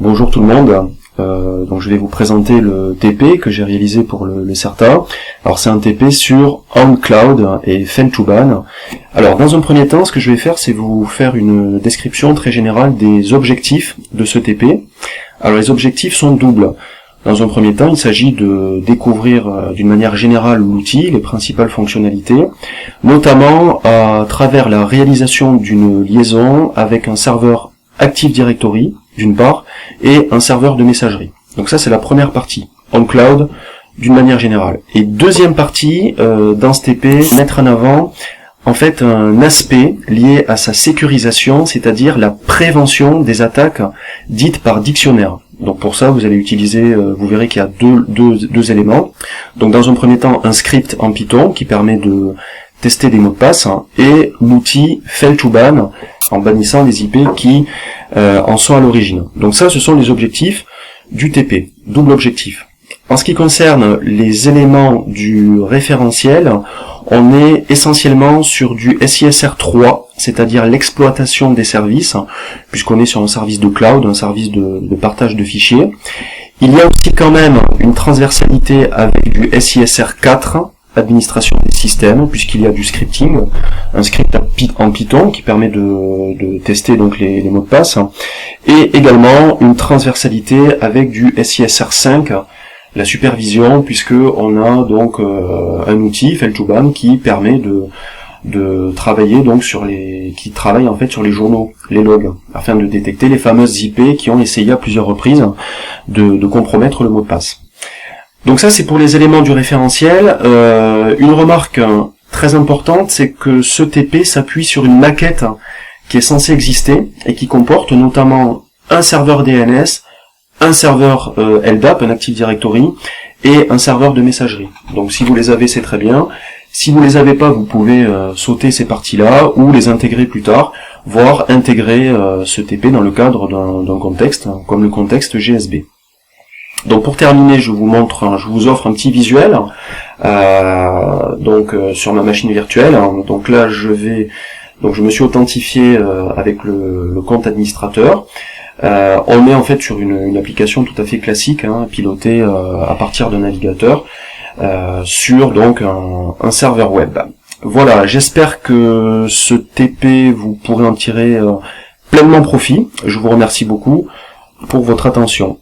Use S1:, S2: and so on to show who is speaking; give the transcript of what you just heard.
S1: bonjour tout le monde. Donc je vais vous présenter le TP que j'ai réalisé pour le CERTA. Alors c'est un TP sur OnCloud et Fentooban. Alors dans un premier temps, ce que je vais faire, c'est vous faire une description très générale des objectifs de ce TP. Alors les objectifs sont doubles. Dans un premier temps, il s'agit de découvrir d'une manière générale l'outil, les principales fonctionnalités, notamment à travers la réalisation d'une liaison avec un serveur Active Directory, d'une part, et un serveur de messagerie. Donc ça, c'est la première partie, OnCloud, d'une manière générale. Et deuxième partie, dans ce TP, mettre en avant, en fait, un aspect lié à sa sécurisation, c'est-à-dire la prévention des attaques dites par dictionnaire. Donc pour ça, vous allez utiliser, vous verrez qu'il y a deux éléments. Donc dans un premier temps, un script en Python qui permet de tester des mots de passe, et l'outil Fentooban en bannissant les IP qui en sont à l'origine. Donc ça, ce sont les objectifs du TP, double objectif. En ce qui concerne les éléments du référentiel, on est essentiellement sur du SISR3, c'est-à-dire l'exploitation des services, puisqu'on est sur un service de cloud, un service de partage de fichiers. Il y a aussi quand même une transversalité avec du SISR4, administration des systèmes, puisqu'il y a du scripting, un script en Python qui permet de tester donc les mots de passe, et également une transversalité avec du SISR5, la supervision, puisque on a donc un outil Fentooban qui permet de travailler donc qui travaille en fait sur les journaux, les logs, afin de détecter les fameuses IP qui ont essayé à plusieurs reprises de compromettre le mot de passe. Donc ça, c'est pour les éléments du référentiel. Une remarque très importante, c'est que ce TP s'appuie sur une maquette qui est censée exister et qui comporte notamment un serveur DNS, un serveur LDAP, un Active Directory, et un serveur de messagerie. Donc si vous les avez, c'est très bien. Si vous les avez pas, vous pouvez sauter ces parties-là ou les intégrer plus tard, voire intégrer ce TP dans le cadre d'un contexte, comme le contexte GSB. Donc pour terminer, je vous offre un petit visuel sur ma machine virtuelle. Donc là, je me suis authentifié avec le compte administrateur. On est en fait sur une application tout à fait classique, pilotée à partir d'un navigateur sur donc un serveur web. Voilà, j'espère que ce TP vous pourrez en tirer pleinement profit. Je vous remercie beaucoup pour votre attention.